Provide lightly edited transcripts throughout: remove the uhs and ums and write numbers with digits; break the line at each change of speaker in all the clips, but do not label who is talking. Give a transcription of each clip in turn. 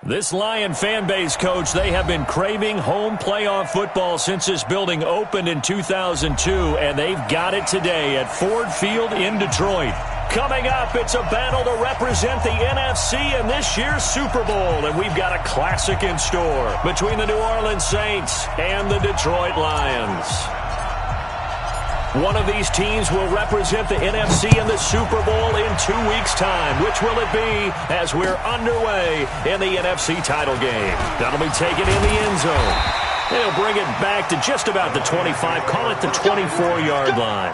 This Lion fan base, Coach, they have been craving home playoff football since this building opened in 2002, and they've got it today at Ford Field in Detroit. Coming up, it's a battle to represent the NFC in this year's Super Bowl, and we've got a classic in store between the New Orleans Saints and the Detroit Lions. One of these teams will represent the NFC in the Super Bowl in 2 weeks' time. Which will it be as we're underway in the NFC title game? That'll be taken in the end zone. They'll bring it back to just about the 25, call it the 24-yard line.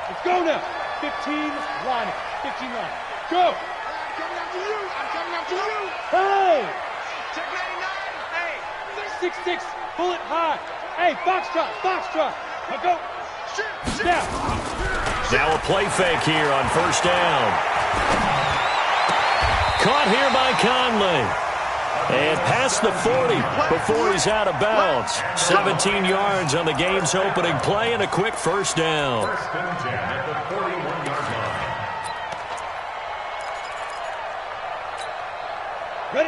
Let's go now. 15 line. 15 line. Go. I'm coming after you. I'm coming after you. Hey. Check 99. Hey. 6-6. Pull it high. Hey, foxtrot. Foxtrot. Now go. Shoot. Down.
Now a play fake here on first down. Caught here by Conley. And past the 40 before he's out of bounds. 17 yards on the game's opening play and a quick first down.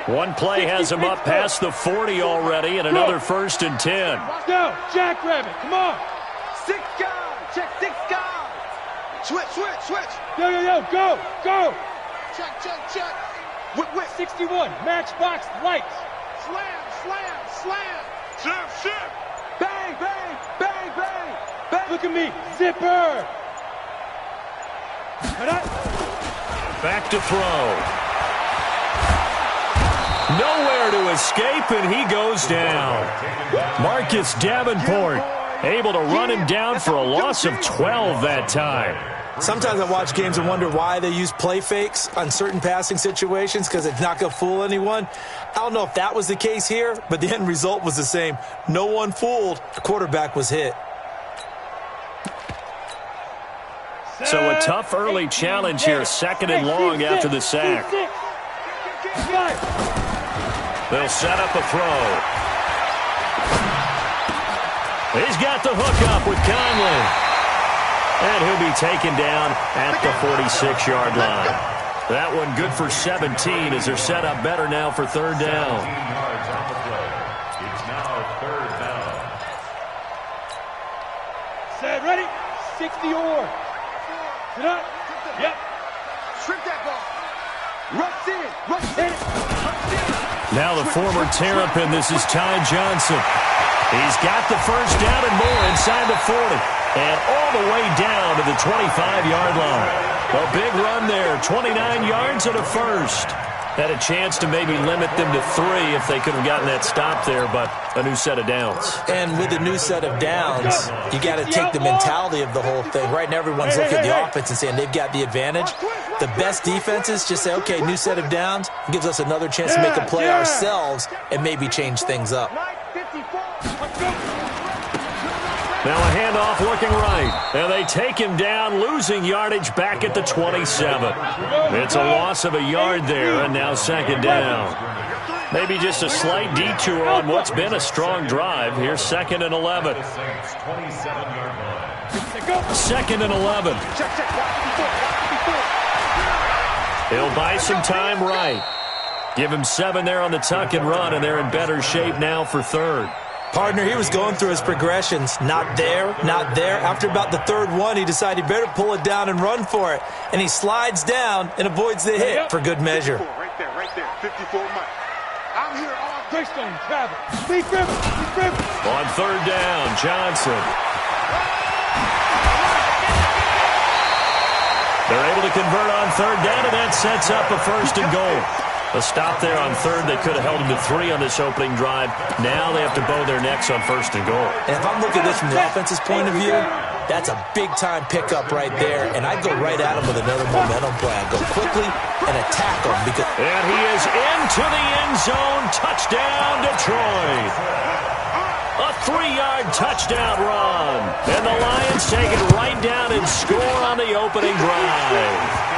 One play has him up past the 40 already and another 1st and 10.
Go, Jackrabbit, come on.
6 guys, check 6 guys. Switch.
Yo, go.
Check. Whip.
61, matchbox lights.
Slam. Ship. Bang.
Look at me, zipper.
Back to throw. Nowhere to escape, and he goes down. Marcus Davenport able to run him down for a loss of 12 that time.
Sometimes I watch games and wonder why they use play fakes on certain passing situations because it's not going to fool anyone. I don't know if that was the case here, but the end result was the same. No one fooled. The quarterback was hit.
So a tough early challenge here, 2nd and long after the sack. They'll set up a throw. He's got the hook up with Conley. And he'll be taken down at the 46-yard line. That one good for 17 as they're set up better now for 3rd down.
It's now 3rd down.
Set, ready? 60 or. Sit up. Yep.
Strip that ball. Rush in.
Now the former Terrapin, this is Ty Johnson. He's got the first down and more inside the 40. And all the way down to the 25-yard line. A big run there, 29 yards and a first. Had a chance to maybe limit them to 3 if they could have gotten that stop there, but a new set of downs.
And with a new set of downs, you got to take the mentality of the whole thing. Right now, everyone's looking at the offense and saying they've got the advantage. The best defenses just say, okay, new set of downs, gives us another chance to make a play ourselves and maybe change things up.
Now a handoff looking right. And they take him down, losing yardage back at the 27. It's a loss of a yard there, and now 2nd down. Maybe just a slight detour on what's been a strong drive. Here's 2nd and 11. 2nd and 11. He'll buy some time right. Give him 7 there on the tuck and run, and they're in better shape now for 3rd.
Partner, he was going through his progressions. Not there. After about the 3rd one, he decided he better pull it down and run for it. And he slides down and avoids the hit for good measure.
Right there. 54 Mike. I'm here all
Greystone, travel. Lee Griffin.
On 3rd down, Johnson. They're able to convert on 3rd down, and that sets up a 1st and goal. A stop there on 3rd. They could have held him to 3 on this opening drive. Now they have to bow their necks on 1st and goal.
And if I'm looking at this from the offense's point of view, that's a big-time pickup right there. And I'd go right at him with another momentum play. I'd go quickly and attack him.
And he is into the end zone. Touchdown, Detroit. A 3-yard touchdown run. And the Lions take it right down and score on the opening drive.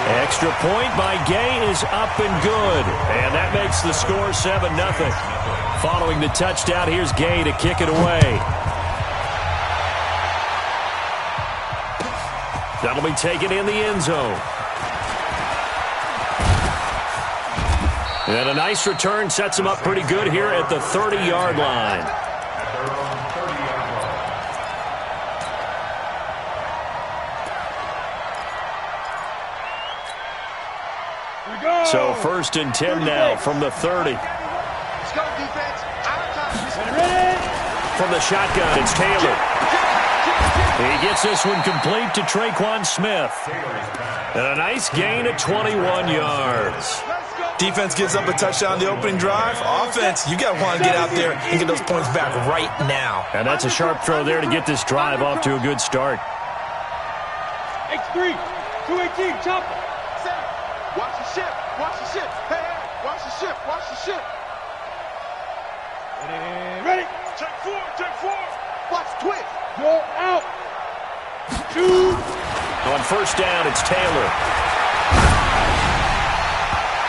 Extra point by Gay is up and good. And that makes the score 7-0. Following the touchdown, here's Gay to kick it away. That'll be taken in the end zone. And a nice return sets him up pretty good here at the 30-yard line. So 1st and 10 now from the 30.
Let's go, defense.
From the shotgun, it's Taylor. He gets this one complete to Traquan Smith. And a nice gain of 21 yards.
Defense gives up a touchdown the opening drive. Offense, you got to want to get out there and get those points back right now.
And that's a sharp throw there to get this drive off to a good start.
X3, 218, chopper.
Watch the ship. Watch the ship. Hey, hey, watch the ship. Watch the ship.
Ready?
Check 4. Check 4. Watch twist.
Go out. 2.
On 1st down, it's Taylor.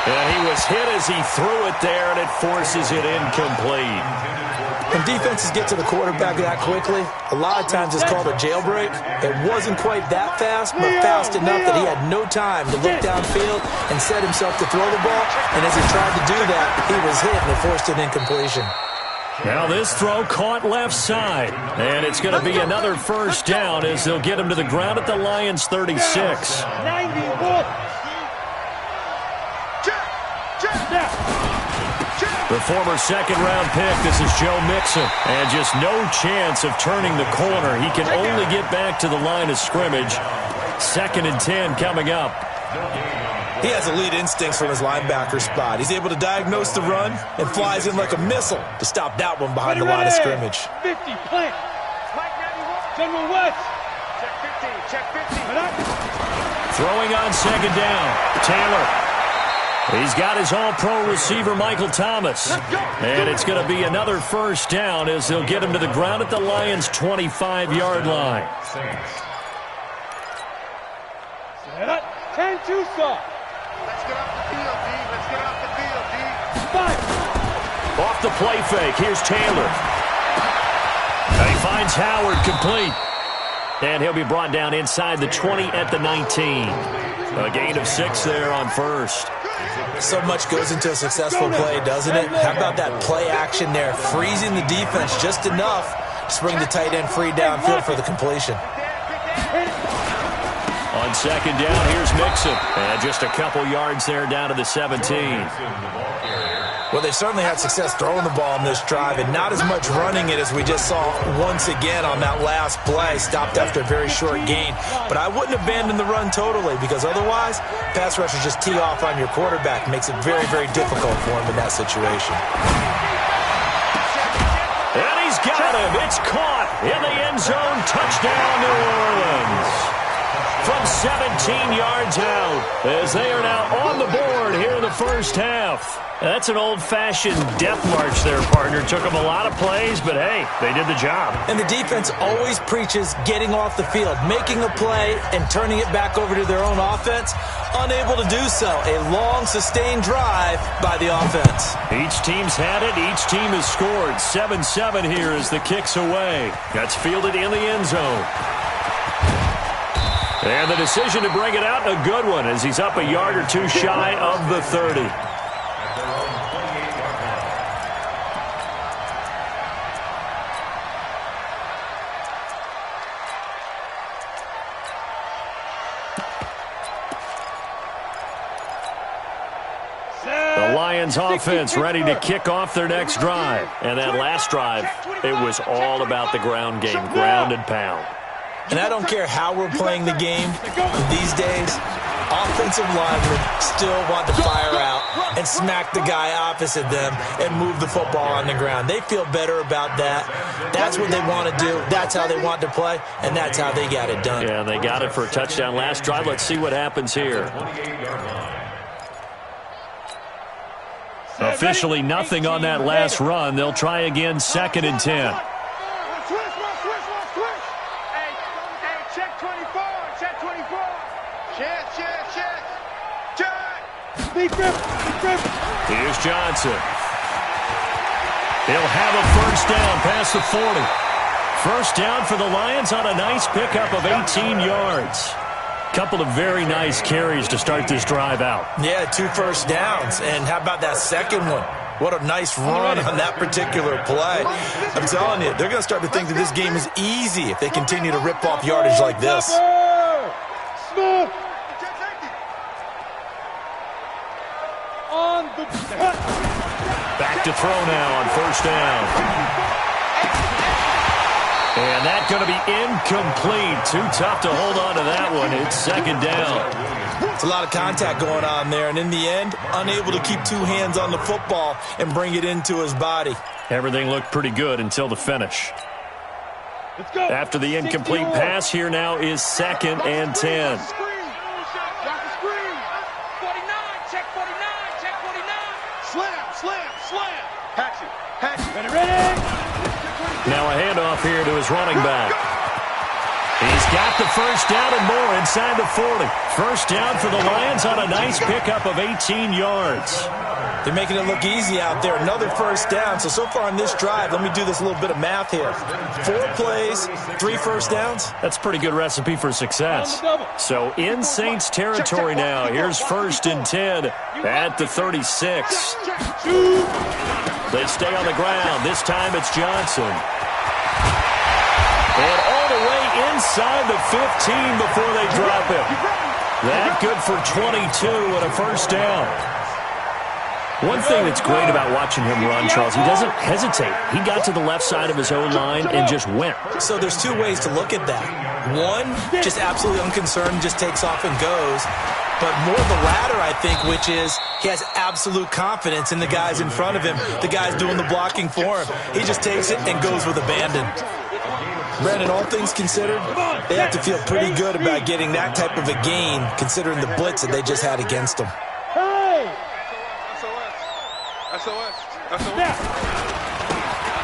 And he was hit as he threw it there, and it forces it incomplete.
When defenses get to the quarterback that quickly, a lot of times it's called a jailbreak. It wasn't quite that fast, but fast enough that he had no time to look downfield and set himself to throw the ball. And as he tried to do that, he was hit, and it forced an incompletion.
Now this throw caught left side, and it's going to be another 1st down as they'll get him to the ground at the Lions' 36.
91.
The former 2nd-round pick, this is Joe Mixon, and just no chance of turning the corner. He can only get back to the line of scrimmage. 2nd and 10 coming up.
He has elite instincts from his linebacker spot. He's able to diagnose the run and flies in like a missile to stop that one behind the line of scrimmage.
50, plant. General West.
Check 15.
Throwing on 2nd down. Taylor. He's got his all-pro receiver, Michael Thomas. And it's going to be another 1st down as they'll get him to the ground at the Lions' 25-yard line.
10 Tucson.
Let's get off the field, D. Let's get off the field, D.
5.
Off the play fake, here's Taylor. And he finds Howard complete. And he'll be brought down inside the 20 at the 19. A gain of 6 there on 1st.
So much goes into a successful play, doesn't it? How about that play action there, freezing the defense just enough to bring the tight end free downfield for the completion.
On 2nd down, here's Mixon. And just a couple yards there down to the 17.
Well, they certainly had success throwing the ball in this drive and not as much running it as we just saw once again on that last play, stopped after a very short gain. But I wouldn't abandon the run totally because otherwise, pass rushers just tee off on your quarterback. Makes it very, very difficult for him in that situation.
And he's got him. It's caught in the end zone. Touchdown, New Orleans. From 17 yards out as they are now on the board here in the 1st half. That's an old-fashioned death march there, partner. Took them a lot of plays, but hey, they did the job.
And the defense always preaches getting off the field, making a play, and turning it back over to their own offense. Unable to do so. A long, sustained drive by the offense.
Each team's had it. Each team has scored. 7-7 here as the kick's away. That's fielded in the end zone. And the decision to bring it out, a good one, as he's up a yard or 2 shy of the 30. The Lions offense ready to kick off their next drive. And that last drive, it was all about the ground game, ground and pound.
And I don't care how we're playing the game these days, offensive linemen still want to fire out and smack the guy opposite them and move the football on the ground. They feel better about that. That's what they want to do. That's how they want to play, and that's how they got it done.
Yeah, they got it for a touchdown last drive. Let's see what happens here. Officially nothing on that last run. They'll try again, 2nd and 10. Here's Johnson. He'll have a 1st down past the 40. 1st down for the Lions on a nice pickup of 18 yards. Couple of very nice carries to start this drive out.
Yeah, 2 first downs. And how about that second one? What a nice run on that particular play. I'm telling you, they're going to start to think that this game is easy if they continue to rip off yardage like this.
Back to throw now on first down. And that's going to be incomplete. Too tough to hold on to that one. It's second down.
It's a lot of contact going on there, and in the end, unable to keep 2 hands on the football and bring it into his body.
Everything looked pretty good until the finish. After the incomplete pass, here now is 2nd and 10. Now a handoff here to his running back. He's got the first down and more inside the 40. First down for the Lions on a nice pickup of 18 yards.
They're making it look easy out there. Another first down. So far on this drive, let me do this little bit of math here. 4 plays, 3 first downs.
That's a pretty good recipe for success. So in Saints territory now. Here's 1st and 10 at the 36. They stay on the ground. This time it's Johnson. And all the way inside the 15 before they drop him. That good for 22 and a first down. One thing that's great about watching him run, Charles, he doesn't hesitate. He got to the left side of his own line and just went.
So there's 2 ways to look at that. One, just absolutely unconcerned, just takes off and goes. But more the latter, I think, which is he has absolute confidence in the guys in front of him, the guys doing the blocking for him. He just takes it and goes with abandon. Brandon, all things considered, they have to feel pretty good about getting that type of a gain, considering the blitz that they just had against them.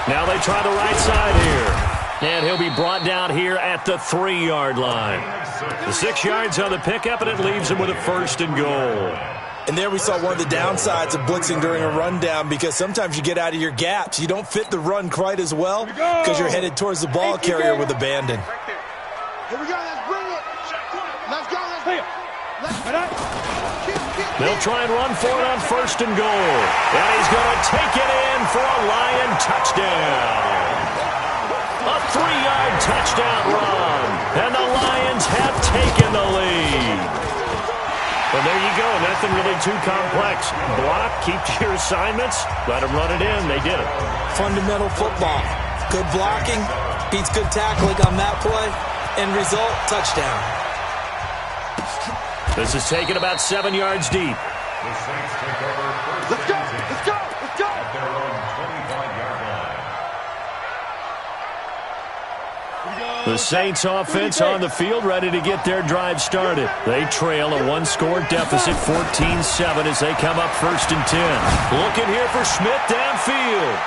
Now they try the right side here. And he'll be brought down here at the 3-yard line. The 6 yards on the pickup, and it leaves him with a 1st and goal.
And there we saw one of the downsides of blitzing during a rundown, because sometimes you get out of your gaps. You don't fit the run quite as well because you're headed towards the ball carrier with abandon.
Here we go, let's bring it. Let's go, let's bring it.
They'll try and run for it on 1st and goal. And he's going to take it in for a Lion touchdown. A 3-yard touchdown run. And the Lions have taken the lead. Well, there you go. Nothing really too complex. Block, keep to your assignments, let them run it in. They did it.
Fundamental football. Good blocking, beats good tackling on that play. End result, touchdown.
This is taken about 7 yards deep.
The Saints take over.
Let's go, let's go, let's go.
At their own 25-yard line.
The Saints offense on the field, ready to get their drive started. They trail a 1-score deficit, 14-7, as they come up 1st and 10. Looking here for Schmidt downfield.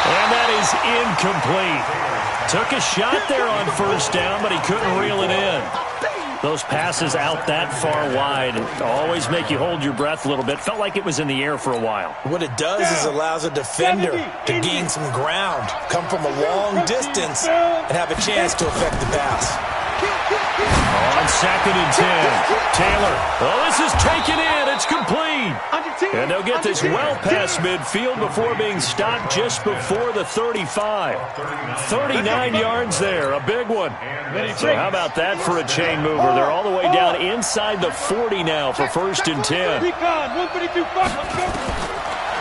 And that is incomplete. Took a shot there on 1st down, but he couldn't reel it in. Those passes out that far wide always make you hold your breath a little bit. Felt like it was in the air for a while.
What it does is allows a defender to gain some ground, come from a long distance, and have a chance to affect the pass.
On 2nd and 10, Taylor. Oh, this is taken in. It's complete. And they'll get this well past midfield before being stopped just before the 35. 39 yards there, a big one. So how about that for a chain mover? They're all the way down inside the 40 now for 1st and 10.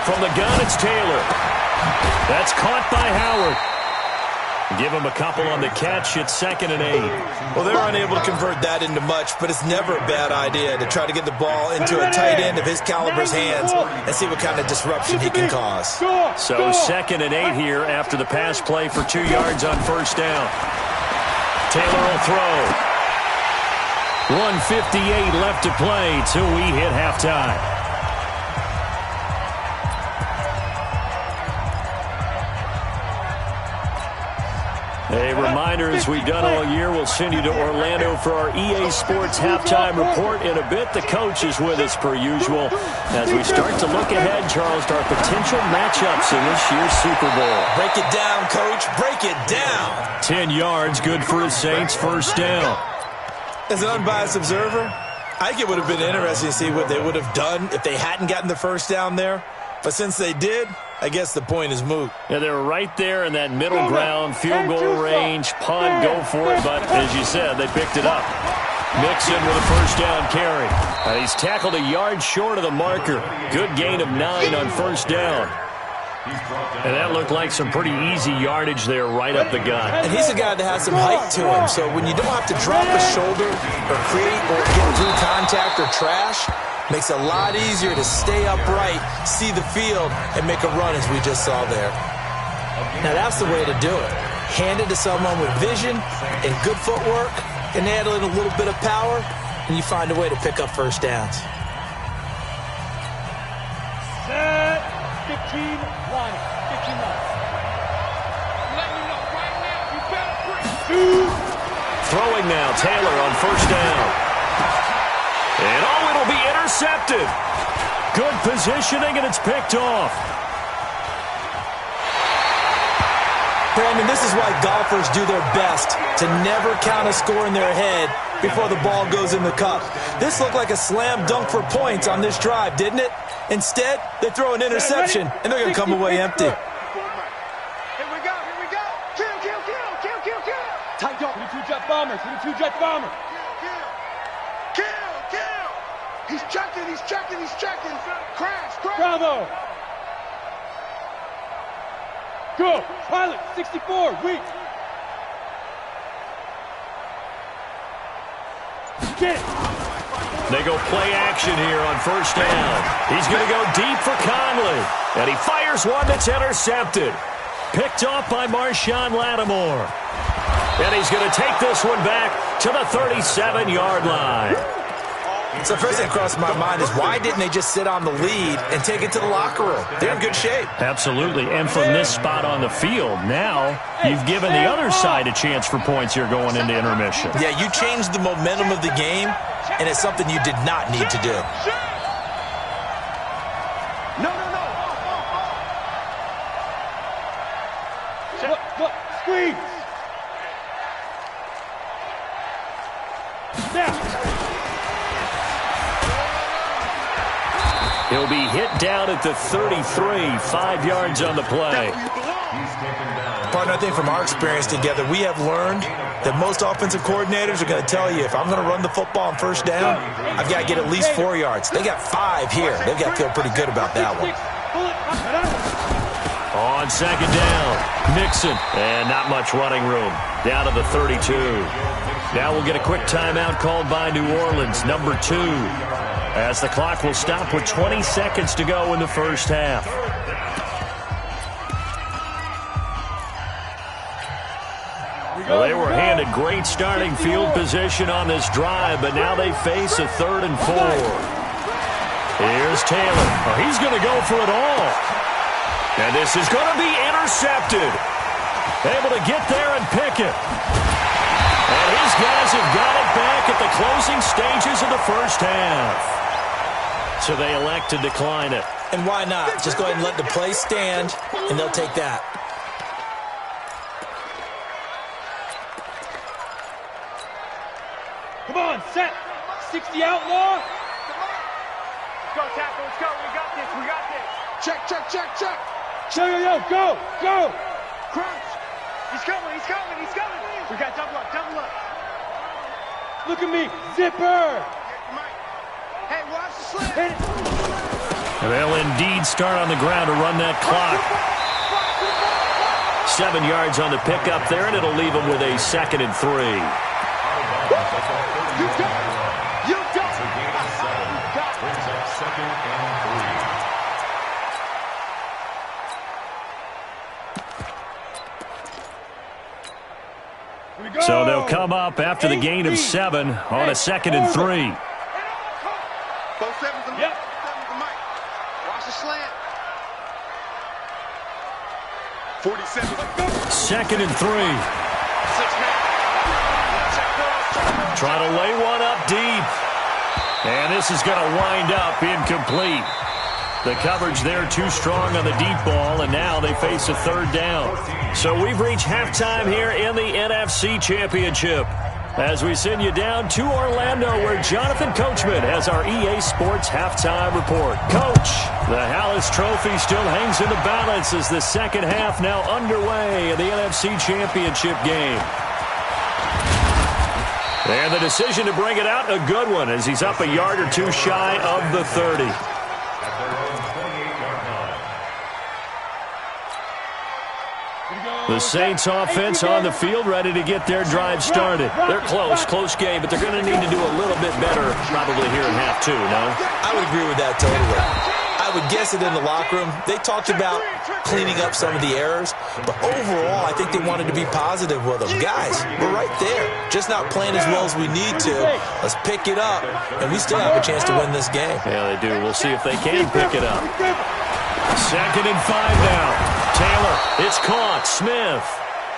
From the gun, it's Taylor. That's caught by Howard. Give him a couple on the catch. It's 2nd and 8.
Well, they're unable to convert that into much, but it's never a bad idea to try to get the ball into a tight end of his caliber's hands and see what kind of disruption he can cause.
So 2nd and 8 here after the pass play for 2 yards on 1st down. Taylor will throw. 1:58 left to play till we hit halftime. A reminder, as we've done all year, we'll send you to Orlando for our EA Sports halftime report. In a bit, the coach is with us per usual as we start to look ahead, Charles, to our potential matchups in this year's Super Bowl.
Break it down, Coach. Break it down.
10 yards, good for the Saints, 1st down.
As an unbiased observer, I think it would have been interesting to see what they would have done if they hadn't gotten the first down there. But since they did, I guess the point is moot.
Yeah, they were right there in that middle ground, field goal range, punt, go for it. But as you said, they picked it up. Mixon with a first down carry. He's tackled a yard short of the marker. Good gain of 9 on first down. And that looked like some pretty easy yardage there right up the gut.
And he's a guy that has some height to him, so when you don't have to drop a shoulder or create or get through contact or trash, makes it a lot easier to stay upright, see the field, and make a run as we just saw there. Now that's the way to do it. Hand it to someone with vision and good footwork, and add in a little bit of power, and you find a way to pick up first downs.
Set 15 line. 15 line.
Let me know right now. You better bring.
2.
Throwing now, Taylor on first down. And it'll be intercepted. Good positioning, and it's picked off.
Brandon, this is why golfers do their best to never count a score in their head before the ball goes in the cup. This looked like a slam dunk for points on this drive, didn't it? Instead, they throw an interception, and they're going to come away empty.
Here we go. Here we go. Kill.
Tight dog. 22-jet bombers. 22-jet bombers.
Kill. He's checking. Crash.
Bravo. Go. Pilot. 64. Weak. Get it.
They go play action here on first down. He's going to go deep for Conley. And he fires one that's intercepted. Picked off by Marshawn Lattimore. And he's going to take this one back to the 37-yard line.
So first thing that crossed my mind is why didn't they just sit on the lead and take it to the locker room? They're in good shape.
Absolutely. And from this spot on the field, now you've given the other side a chance for points here going into intermission.
Yeah, you changed the momentum of the game, and it's something you did not need to do.
No.
Look. Squeeze. Now.
He'll be hit down at the 33, 5 yards on the play.
Partner, I think from our experience together, we have learned that most offensive coordinators are going to tell you, if I'm going to run the football on first down, I've got to get at least 4 yards. They got 5 here. They've got to feel pretty good about that one.
On second down, Mixon, and not much running room. Down to the 32. Now we'll get a quick timeout called by New Orleans, number 2. As the clock will stop with 20 seconds to go in the first half. Well, they were handed great starting field position on this drive, but now they face a 3rd and 4. Here's Taylor. Oh, he's going to go for it all. And this is going to be intercepted. Able to get there and pick it. And his guys have got it back at the closing stages of the first half. So they elect to decline it.
And why not? Just go ahead and let the play stand, and they'll take that.
Come on, set. 60 outlaw.
Let's go, tackle. Let's go. We got this. Check.
Yo, go.
Crunch. He's coming. We got double up.
Look at me. Zipper.
Hey, watch the slip.
They'll indeed start on the ground to run that clock. 7 yards on the pickup there, and it'll leave them with a 2nd and 3.
You got it.
Brings up 2nd and 3.
So they'll come up after the gain of 7 on a 2nd and 3.
Both sevens and
Yep.
Mike. Watch the slant. 47.
2nd and 3.
6-man.
Try to lay one up deep. And this is going to wind up incomplete. The coverage there too strong on the deep ball, and now they face a 3rd down. So we've reached halftime here in the NFC Championship. As we send you down to Orlando, where Jonathan Coachman has our EA Sports halftime report. Coach, the Hallis Trophy still hangs in the balance as the second half now underway in the NFC Championship game. And the decision to bring it out, a good one, as he's up a yard or two shy of the 30. The Saints offense on the field, ready to get their drive started. They're close game, but they're going to need to do a little bit better probably here in half two, no?
I would agree with that totally. I would guess it in the locker room. They talked about cleaning up some of the errors, but overall, I think they wanted to be positive with them. Guys, we're right there. Just not playing as well as we need to. Let's pick it up, and we still have a chance to win this game.
Yeah, they do. We'll see if they can pick it up. 2nd and 5 now. Taylor, it's caught. Smith.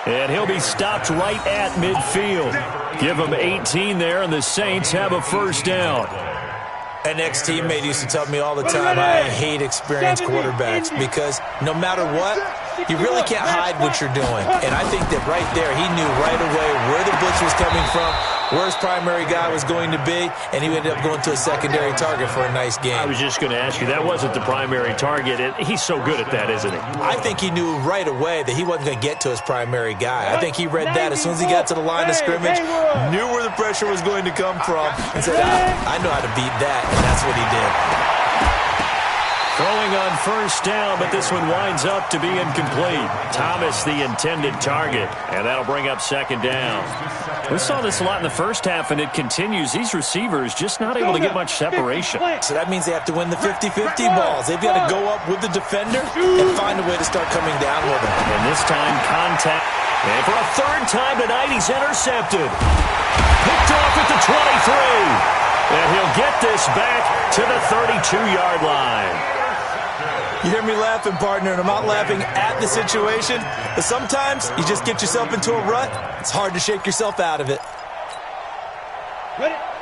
And he'll be stopped right at midfield. Give him 18 there, and the Saints have a first down.
An ex-teammate used to tell me all the time, I hate experienced quarterbacks because no matter what, you really can't hide what you're doing. And I think that right there, he knew right away where the blitz was coming from, where his primary guy was going to be, and he ended up going to a secondary target for a nice game.
I was just going to ask you, that wasn't the primary target. He's so good at that, isn't he?
I think he knew right away that he wasn't going to get to his primary guy. I think he read that as soon as he got to the line of scrimmage, knew where the pressure was going to come from, and said, I know how to beat that, and that's what he did.
Throwing on first down, but this one winds up to be incomplete. Thomas, the intended target, and that'll bring up 2nd down. We saw this a lot in the first half, and it continues. These receivers just not able to get much separation.
So that means they have to win the 50-50 balls. They've got to go up with the defender and find a way to start coming down with him.
And this time, contact. And for a 3rd time tonight, he's intercepted. Picked off at the 23. And he'll get this back to the 32-yard line.
You hear me laughing, partner, and I'm not laughing at the situation, but sometimes you just get yourself into a rut. It's hard to shake yourself out of it.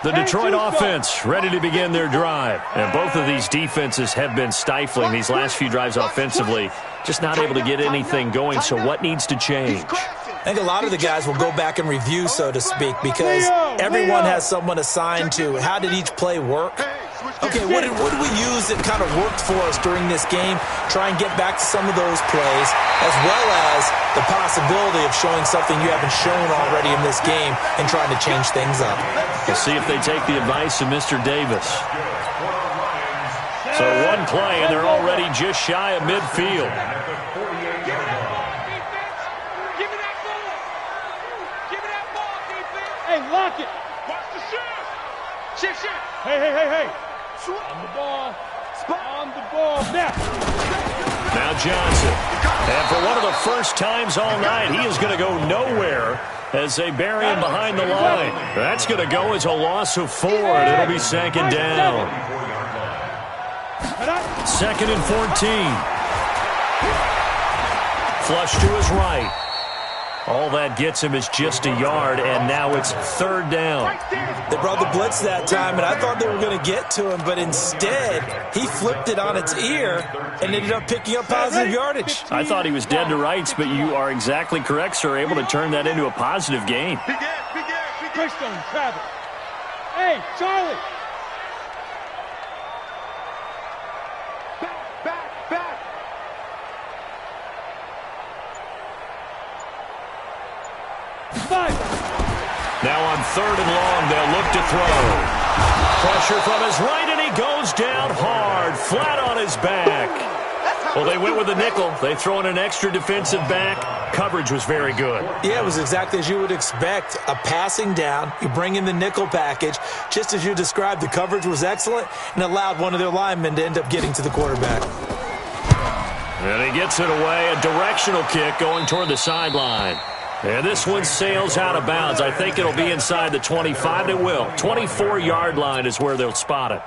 The Detroit offense ready to begin their drive. And both of these defenses have been stifling these last few drives offensively. Just not able to get anything going, so what needs to change?
I think a lot of the guys will go back and review, so to speak, because everyone has someone assigned to how did each play work. Okay, what did we use that kind of worked for us during this game? Try and get back to some of those plays, as well as the possibility of showing something you haven't shown already in this game and trying to change things up.
We'll see if they take the advice of Mr. Davis. So one play, and they're already just shy of midfield.
Hey, lock it. Watch the shift. Shift. Hey. On the ball. On the ball.
Now Johnson. And for one of the first times all night, he is going to go nowhere as they bury him behind the line. That's going to go as a loss of 4, and it'll be 2nd down. 2nd and 14. Flush to his right. All that gets him is just a yard, and now it's 3rd down.
They brought the blitz that time, and I thought they were going to get to him, but instead, he flipped it on its ear and ended up picking up positive yardage.
I thought he was dead to rights, but you are exactly correct, sir, able to turn that into a positive gain.
Touchdown, Travis. Hey, Charlie. Back.
Now on 3rd and long, they'll look to throw. Pressure from his right, and he goes down hard, flat on his back. Well, they went with the nickel. They throw in an extra defensive back. Coverage was very good.
Yeah, it was exactly as you would expect. A passing down, you bring in the nickel package. Just as you described, the coverage was excellent and allowed one of their linemen to end up getting to the quarterback.
And he gets it away, a directional kick going toward the sideline. And this one sails out of bounds. I think it'll be inside the 25. It will. 24-yard line is where they'll spot it.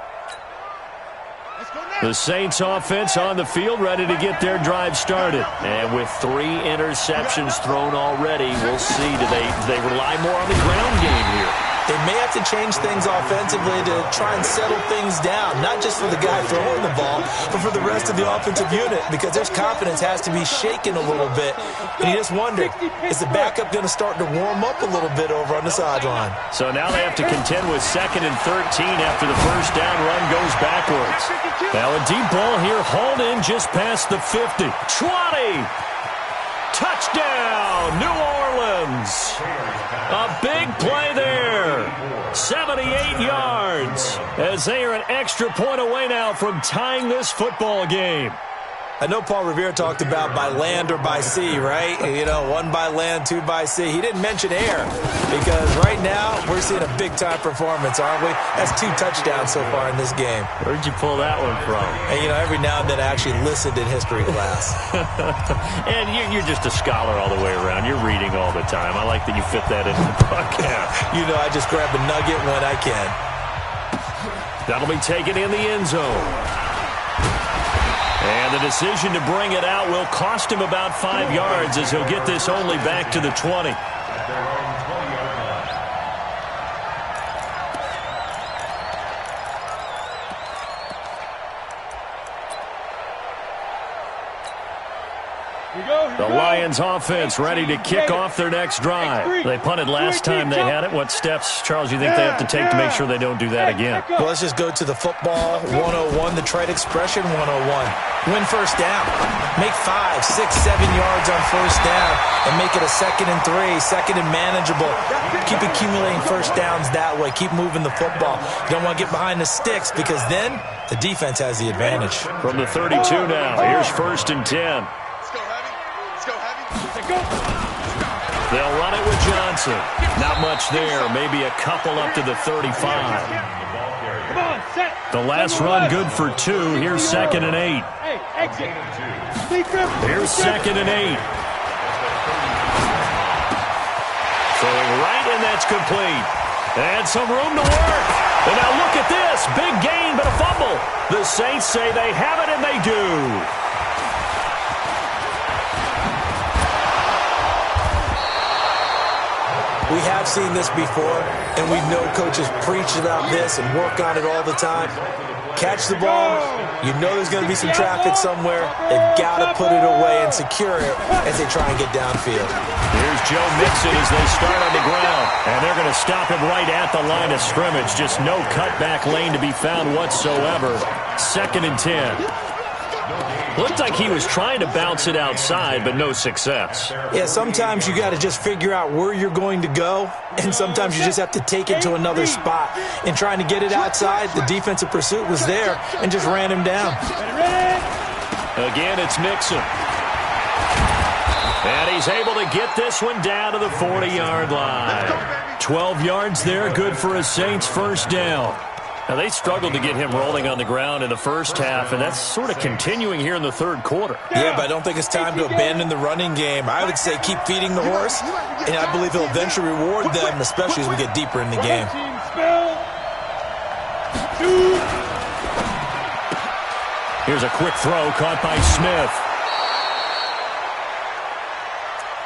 The Saints offense on the field, ready to get their drive started. And with 3 interceptions thrown already, we'll see. Do they rely more on the ground game here?
they may have to change things offensively to try and settle things down, not just for the guy throwing the ball, but for the rest of the offensive unit, because their confidence has to be shaken a little bit. And you just wonder, is the backup going to start to warm up a little bit over on the sideline?
So now they have to contend with 2nd and 13 after the first down run goes backwards. Now a deep ball here, hauled in just past the 50. 20! Touchdown, New Orleans. A big play there. 78 yards as they are an extra point away now from tying this football game.
I know Paul Revere talked about by land or by sea, right? You know, 1 by land, 2 by sea. He didn't mention air because right now we're seeing a big-time performance, aren't we? That's 2 touchdowns so far in this game.
Where'd you pull that one from?
And, you know, every now and then I actually listened in history class.
And you're just a scholar all the way around. You're reading all the time. I like that you fit that into the podcast.
You know, I just grab a nugget when I can.
That'll be taken in the end zone. And the decision to bring it out will cost him about 5 yards as he'll get this only back to the 20. The Lions offense ready to kick off their next drive. They punted last time they had it. What steps, Charles, you think they have to take to make sure they don't do that again?
Well, let's just go to the football 101, the trade expression 101. Win first down. Make 5, 6, 7 yards on first down and make it a 2nd and 3, 2nd and manageable. Keep accumulating first downs that way. Keep moving the football. You don't want to get behind the sticks because then the defense has the advantage.
From the 32 now, here's 1st and 10. They'll run it with Johnson. Not much there. Maybe a couple up to the 35. The last run good for 2. Here's 2nd and 8. Here's 2nd and 8. Throwing right, and that's complete. And some room to work. And now look at this. Big gain, but a fumble. The Saints say they have it, and they do.
We have seen this before, and we know coaches preach about this and work on it all the time. Catch the ball. You know there's going to be some traffic somewhere. They've got to put it away and secure it as they try and get downfield.
Here's Joe Mixon as they start on the ground. And they're going to stop him right at the line of scrimmage. Just no cutback lane to be found whatsoever. 2nd and 10. Looked like he was trying to bounce it outside, but no success.
Yeah, sometimes you got to just figure out where you're going to go, and sometimes you just have to take it to another spot. In trying to get it outside, the defensive pursuit was there and just ran him down.
Again, it's Mixon. And he's able to get this one down to the 40-yard line. 12 yards there, good for a Saints first down. Now, they struggled to get him rolling on the ground in the first half, and that's sort of continuing here in the third quarter.
Yeah, but I don't think it's time to abandon the running game. I would say keep feeding the horse, and I believe he'll eventually reward them, especially as we get deeper in the game.
Here's a quick throw caught by Smith.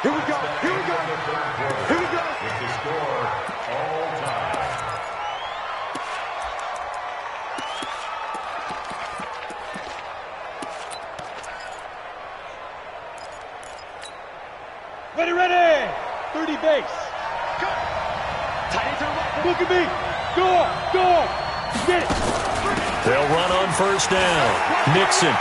Here we go. Here we go. Here we go.
With the score, all time.
Ready. 30 base. Go. Tight end to the right. Look at me. Go. Get it.
They'll run on first down. Mixon.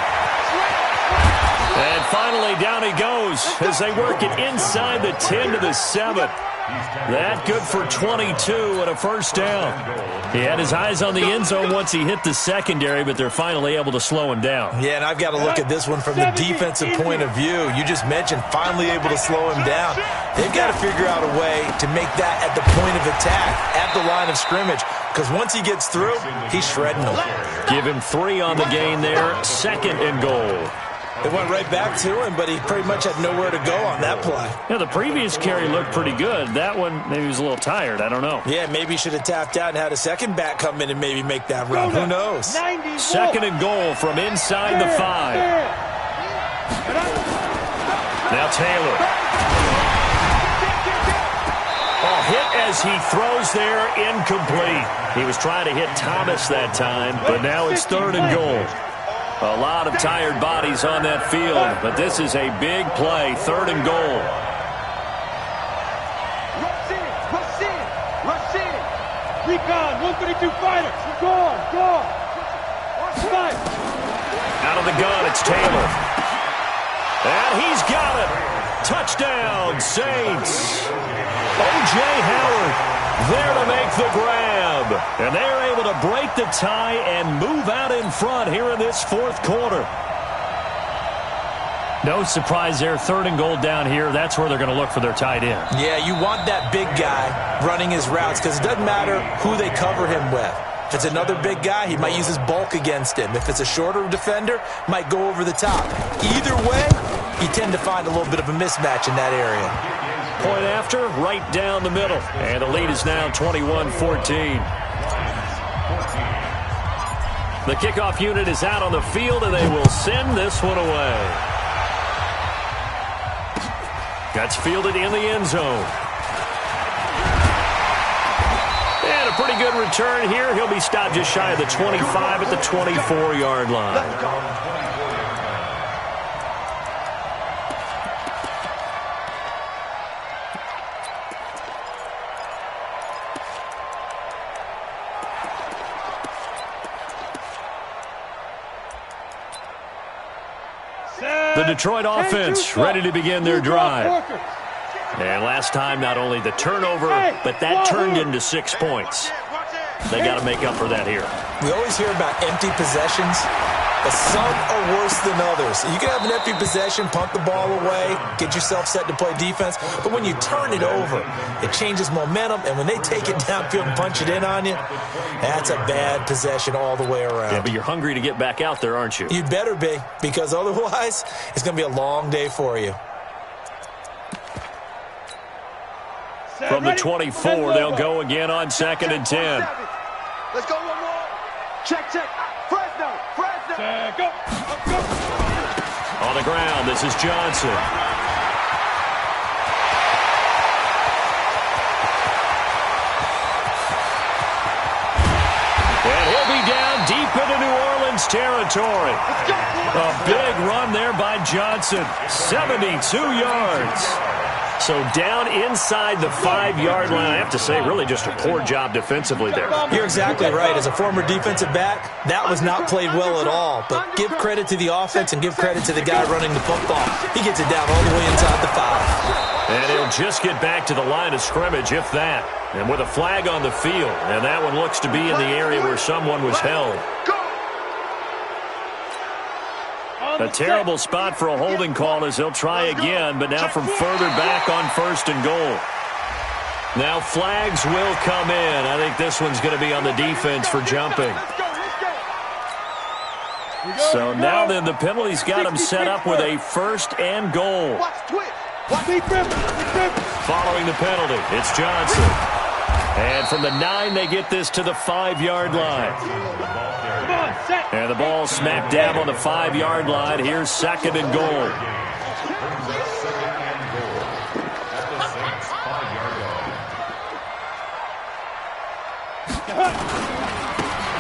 And finally, down he goes as they work it inside the 10 to the 7. That good for 22 and a first down. He had his eyes on the end zone once he hit the secondary, but they're finally able to slow him down.
Yeah, and I've got to look at this one from the defensive point of view. You just mentioned finally able to slow him down. They've got to figure out a way to make that at the point of attack, at the line of scrimmage, because once he gets through, he's shredding them.
Give him 3 on the gain there, 2nd and goal.
It went right back to him, but he pretty much had nowhere to go on that play.
Yeah, the previous carry looked pretty good. That one, maybe he was a little tired. I don't know.
Yeah, maybe he should have tapped out and had a second back come in and maybe make that run. Who knows?
2nd and goal from inside the 5. Now Taylor. Oh, hit as he throws there, incomplete. He was trying to hit Thomas that time, but now it's 3rd and goal. A lot of tired bodies on that field, but this is a big play, 3rd and goal.
Rush in. Recon, 132 fighters. Go. Fight.
Out of the gun, it's Taylor. And he's got it. Touchdown, Saints. O.J. Howard there to make the grab. And they're able to break the tie and move out in front here in this 4th quarter. No surprise there, 3rd and goal down here. That's where they're going to look for their tight end.
Yeah, you want that big guy running his routes because it doesn't matter who they cover him with. If it's another big guy, he might use his bulk against him. If it's a shorter defender, might go over the top. Either way, you tend to find a little bit of a mismatch in that area.
Point after, right down the middle. And the lead is now 21-14. The kickoff unit is out on the field, and they will send this one away. That's fielded in the end zone. And a pretty good return here. He'll be stopped just shy of the 25 at the 24-yard line. The Detroit offense ready to begin their drive. And last time, not only the turnover, but that turned into 6 points. They got to make up for that here.
We always hear about empty possessions, but some are worse than others. You can have an empty possession, punt the ball away, get yourself set to play defense, but when you turn it over, it changes momentum, and when they take it downfield and punch it in on you, that's a bad possession all the way around.
Yeah, but you're hungry to get back out there, aren't you?
You'd better be, because otherwise, it's going to be a long day for you.
From the 24, they'll go again on 2nd and 10.
Let's go one more. Check. Fresno.
Go.
On the ground, this is Johnson. And he'll be down deep into New Orleans territory. A big run there by Johnson. 72 yards. So down inside the 5-yard line. I have to say, really just a poor job defensively there.
You're exactly right. As a former defensive back, that was not played well at all. But give credit to the offense and give credit to the guy running the football. He gets it down all the way inside the 5.
And he'll just get back to the line of scrimmage, if that. And with a flag on the field. And that one looks to be in the area where someone was held. A terrible spot for a holding call as they'll try again, but now from further back on 1st and goal. Now flags will come in. I think this one's going to be on the defense for jumping. So now then the penalty's got them set up with a 1st and goal. Following the penalty, it's Johnson. And from the 9, they get this to the 5-yard line. And the ball smacked down on the 5-yard line. Here's 2nd and goal.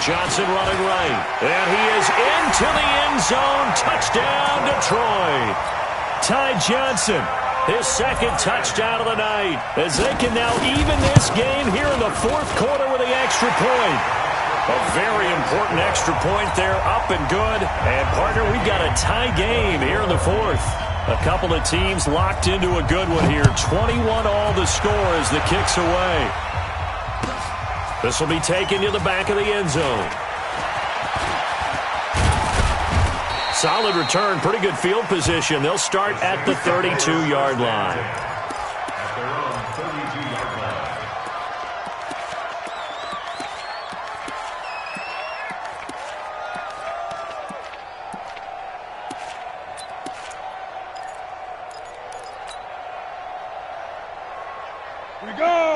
Johnson running right. And he is into the end zone. Touchdown, Detroit. Ty Johnson, his 2nd touchdown of the night, as they can now even this game here in the 4th quarter with the extra point. A very important extra point there, up and good. And, partner, we've got a tie game here in the 4th. A couple of teams locked into a good one here. 21-all the score as the kick's away. This will be taken to the back of the end zone. Solid return, pretty good field position. They'll start at the 32-yard line.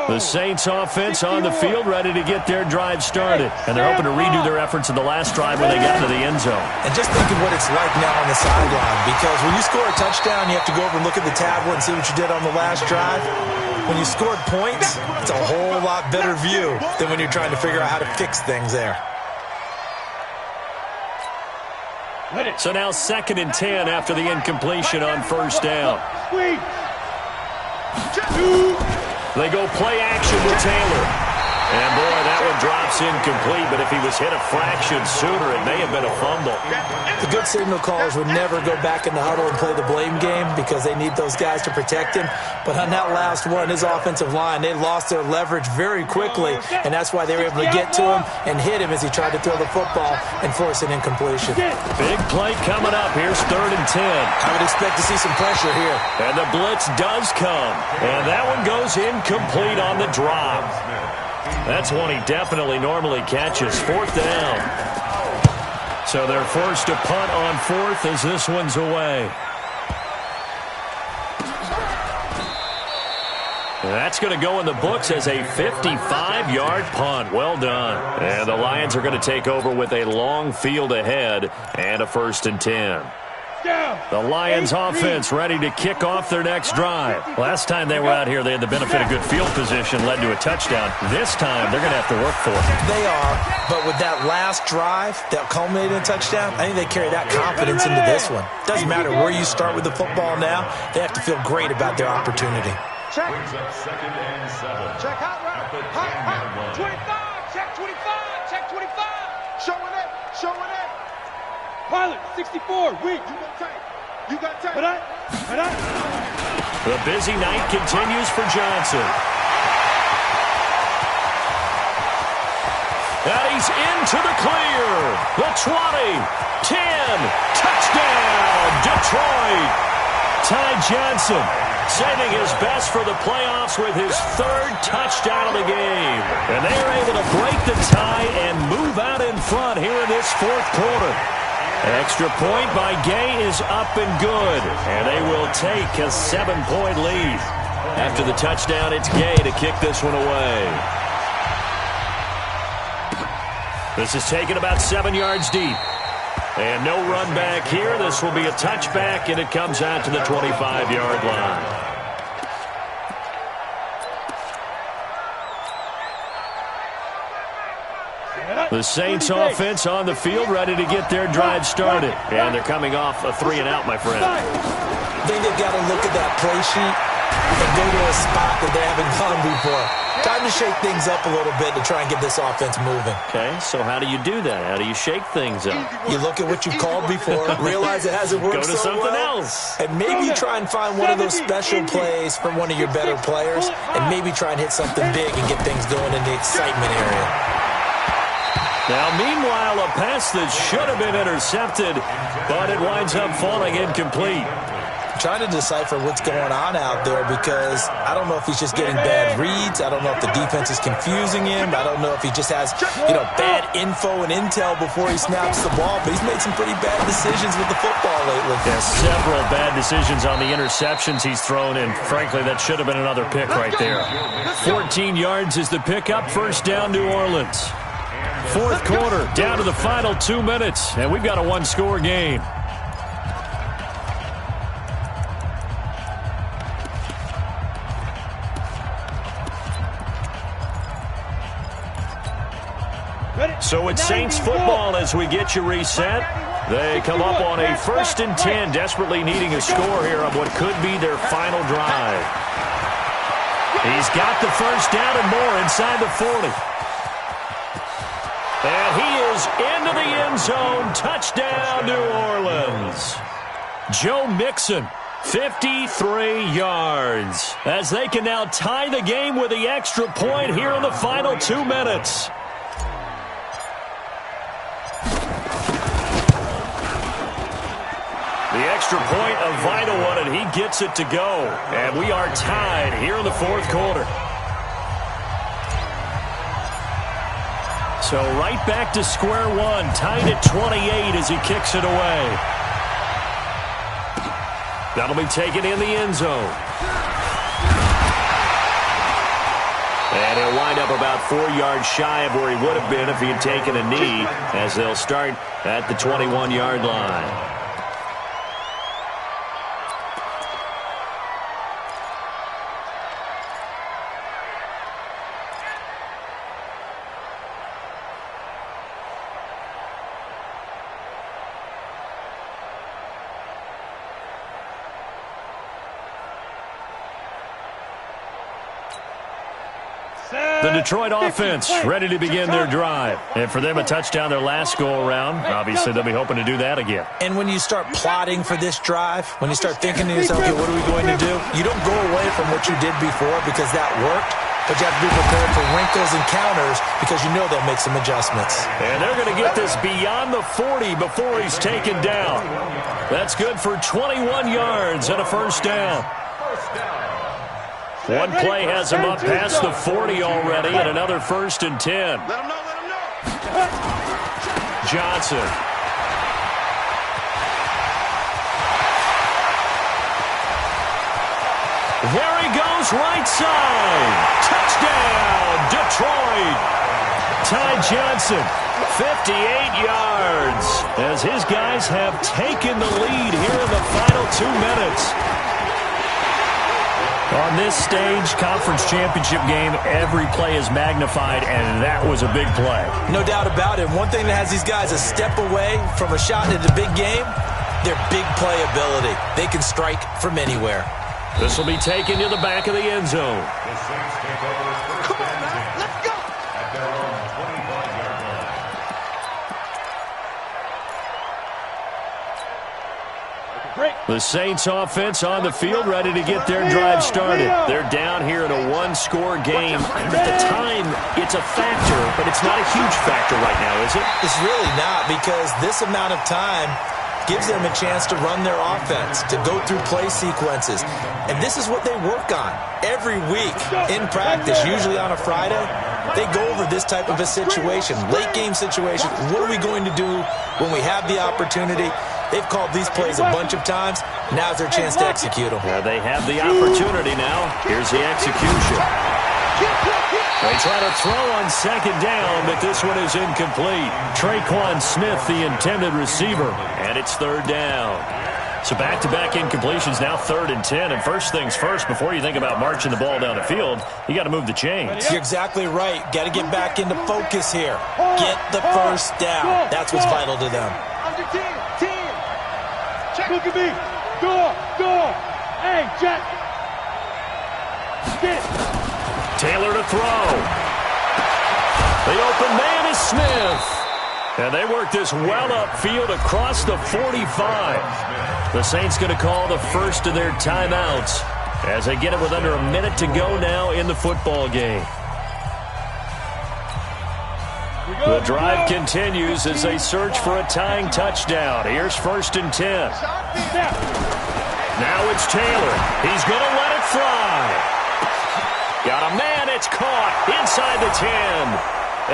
The Saints offense on the field, ready to get their drive started. And they're hoping to redo their efforts in the last drive when they got to the end zone.
And just think of what it's like now on the sideline. Because when you score a touchdown, you have to go over and look at the tablet and see what you did on the last drive. When you scored points, it's a whole lot better view than when you're trying to figure out how to fix things there.
So now 2nd and 10 after the incompletion on first down. They go play action with Taylor. And, boy, that one drops incomplete, but if he was hit a fraction sooner, it may have been a fumble.
The good signal callers would never go back in the huddle and play the blame game because they need those guys to protect him. But on that last one, his offensive line, they lost their leverage very quickly, and that's why they were able to get to him and hit him as he tried to throw the football and force an incompletion.
Big play coming up. Here's 3rd and 10.
I would expect to see some pressure here.
And the blitz does come. And that one goes incomplete on the drop. That's one he definitely normally catches. 4th down. So they're forced to punt on 4th as this one's away. That's going to go in the books as a 55-yard punt. Well done. And the Lions are going to take over with a long field ahead and a 1st and 10. The Lions offense ready to kick off their next drive. Last time they were out here, they had the benefit of good field position, led to a touchdown. This time, they're going to have to work for it.
They are, but with that last drive that culminated in a touchdown, I think they carry that confidence into this one. Doesn't matter where you start with the football now, they have to feel great about their opportunity.
Check.
Brings up 2nd and 7.
Check out right. Hot. 25. Check 25. Check 25. Showing it. Showing it.
Pilot, 64. Wait.
You got tape.
The busy night continues for Johnson. And he's into the clear. The 20, 10, touchdown, Detroit. Ty Johnson saving his best for the playoffs with his 3rd touchdown of the game. And they are able to break the tie and move out in front here in this 4th quarter. Extra point by Gay is up and good, and they will take a 7-point lead. After the touchdown, it's Gay to kick this one away. This is taken about 7 yards deep. And no run back here. This will be a touchback, and it comes out to the 25-yard line. The Saints offense on the field, ready to get their drive started. And they're coming off a 3-and-out, my friend.
I think they've got to look at that play sheet and go to a spot that they haven't gone before. Time to shake things up a little bit to try and get this offense moving.
Okay, so how do you do that? How do you shake things up?
You look at what you've called before, realize it hasn't worked
Go to
so
something
well,
else.
and maybe you try and find one of those special plays from one of your better players, and maybe try and hit something big and get things going in the excitement area.
Now, meanwhile, a pass that should have been intercepted, but it winds up falling incomplete.
Trying to decipher what's going on out there because I don't know if he's just getting bad reads. I don't know if the defense is confusing him. I don't know if he just has, bad info and intel before he snaps the ball. But he's made some pretty bad decisions with the football lately.
Yeah, several bad decisions on the interceptions he's thrown, and frankly, that should have been another pick right there. 14 yards is the pickup. 1st down, New Orleans. 4th quarter, down to the final 2 minutes, and we've got a 1-score game. So it's Saints football as we get you reset. They come up on a 1st and 10, desperately needing a score here on what could be their final drive. He's got the 1st down and more inside the 40. And he is into the end zone. Touchdown, New Orleans. Joe Mixon, 53 yards. As they can now tie the game with the extra point here in the final 2 minutes. The extra point, a vital one, and he gets it to go. And we are tied here in the 4th quarter. So right back to square one, tied at 28 as he kicks it away. That'll be taken in the end zone. And he'll wind up about 4 yards shy of where he would have been if he had taken a knee, as they'll start at the 21-yard line. The Detroit offense ready to begin their drive. And for them, a touchdown their last go-around. Obviously, they'll be hoping to do that again.
And when you start plotting for this drive, when you start thinking to yourself, okay, what are we going to do? You don't go away from what you did before because that worked, but you have to be prepared for wrinkles and counters because you know they'll make some adjustments.
And they're going to get this beyond the 40 before he's taken down. That's good for 21 yards and a first down. One play has him up past the 40 already, and another 1st and 10.
Let him know.
Johnson. There he goes, right side. Touchdown, Detroit. Ty Johnson, 58 yards, as his guys have taken the lead here in the final 2 minutes. On this stage, conference championship game, every play is magnified, and that was a big play.
No doubt about it. One thing that has these guys a step away from a shot at the big game, their big play ability. They can strike from anywhere.
This will be taken to the back of the end zone.
The Saints take over first
Come on,
down
man. Let's go.
at their own 25-yard line.
The Saints offense on the field ready to get their drive started. They're down here in a one-score game. At the time, it's a factor, but it's not a huge factor right now, is it?
It's really not, because this amount of time gives them a chance to run their offense, to go through play sequences. And this is what they work on every week in practice, usually on a Friday. They go over this type of a situation, late game situation. What are we going to do when we have the opportunity? They've called these plays a bunch of times. Now's their chance to execute them.
Yeah, they have the opportunity now. Here's the execution. They try to throw on second down, but this one is incomplete. Traquan Smith, the intended receiver, and it's third down. So back-to-back incompletions, now 3rd and 10. And first things first, before you think about marching the ball down the field, you got to move the chains.
You're exactly right. Got to get back into focus here. Get the first down. That's what's vital to them.
Under 10.
Look at me. Go. Hey, Jack. Get.
Taylor to throw. The open man is Smith. And they work this well upfield across the 45. The Saints going to call the first of their timeouts as they get it with under a minute to go now in the football game. The drive continues as they search for a tying touchdown. Here's 1st and 10. Now it's Taylor. He's going to let it fly. Got a man. It's caught inside the 10.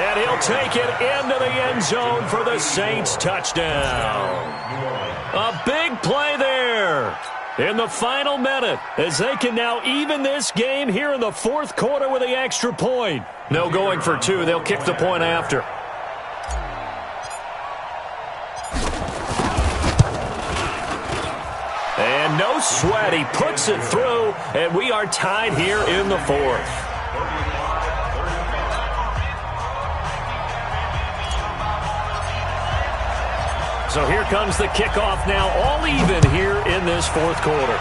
And he'll take it into the end zone for the Saints touchdown. A big play there in the final minute as they can now even this game here in the 4th quarter with the extra point. No going for 2. They'll kick the point after. And no sweat. He puts it through, and we are tied here in the 4th. So here comes the kickoff now, all even here in this 4th quarter.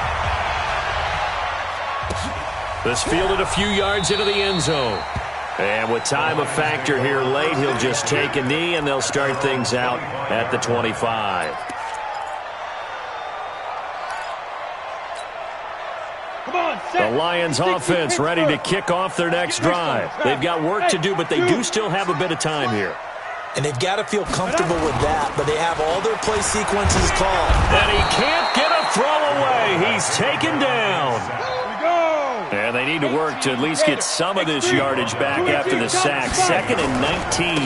This fielded a few yards into the end zone. And with time a factor here late, he'll just take a knee, and they'll start things out at the 25. The Lions offense ready to kick off their next drive. They've got work to do, but they do still have a bit of time here.
And they've got to feel comfortable with that, but they have all their play sequences called.
And he can't get a throw away. He's taken down. And they need to work to at least get some of this yardage back after the sack. 2nd and 19.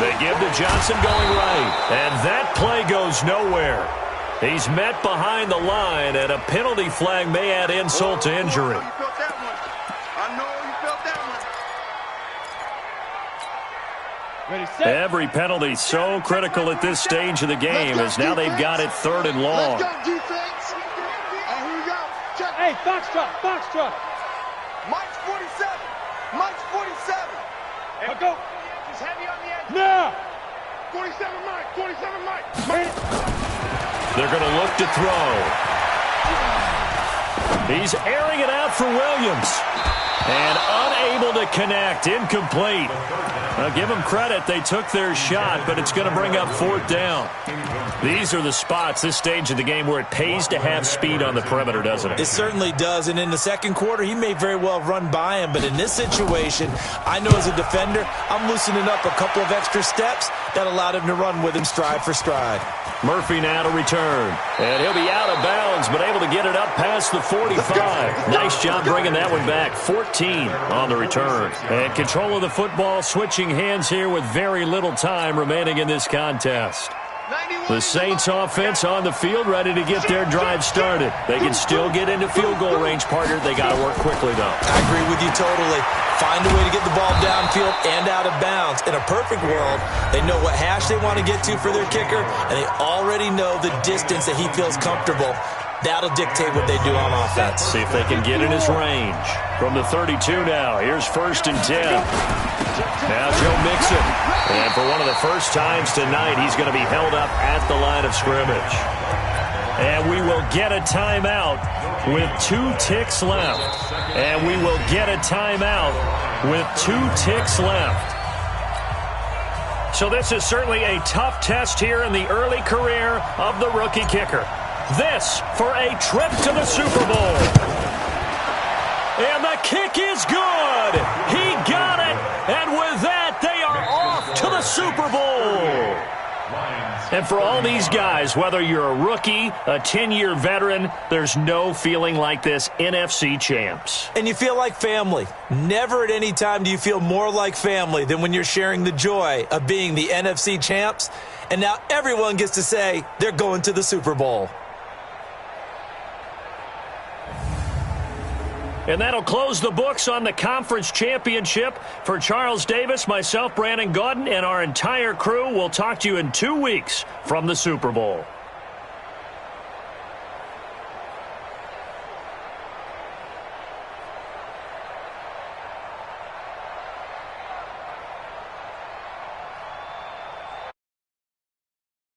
They give to Johnson going right. And that play goes nowhere. He's met behind the line, and a penalty flag may add insult to injury.
You felt that one. I know you felt that one.
Every penalty so critical at this stage of the game as now they've got it 3rd and long.
Let's go, defense. And here we go. Check.
Hey, Foxtrot.
Mike's 47. Mike's 47.
Now go.
Just heavy on the edge.
Now.
47 Mike. 47 Mike.
They're going to look to throw. He's airing it out for Williams. And unable to connect. Incomplete. Now, give them credit. They took their shot, but it's going to bring up 4th down. These are the spots, this stage of the game, where it pays to have speed on the perimeter, doesn't it?
It certainly does. And in the second quarter, he may very well run by him. But in this situation, I know as a defender, I'm loosening up a couple of extra steps that allowed him to run with him stride for stride.
Murphy now to return. And he'll be out of bounds, but able to get it up past the 45. Nice job bringing that one back. 14 on the return. And control of the football, switching hands here with very little time remaining in this contest. The Saints offense on the field, ready to get their drive started. They can still get into field goal range, partner. They got to work quickly, though.
I agree with you totally. Find a way to get the ball downfield and out of bounds. In a perfect world, they know what hash they want to get to for their kicker, and they already know the distance that he feels comfortable. That'll dictate what they do on offense.
See if they can get in his range. From the 32 now, here's 1st and 10. Now Joe Mixon. And for one of the first times tonight, he's going to be held up at the line of scrimmage. And we will get a timeout with 2 ticks left. And we will get a timeout with 2 ticks left. So this is certainly a tough test here in the early career of the rookie kicker. This for a trip to the Super Bowl. And the kick is good. He got it. And with that, they are off to the Super Bowl. And for all these guys, whether you're a rookie, a 10-year veteran, there's no feeling like this NFC champs.
And you feel like family. Never at any time do you feel more like family than when you're sharing the joy of being the NFC champs. And now everyone gets to say they're going to the Super Bowl.
And that'll close the books on the conference championship. For Charles Davis, myself, Brandon Gaudin, and our entire crew, we'll talk to you in 2 weeks from the Super Bowl.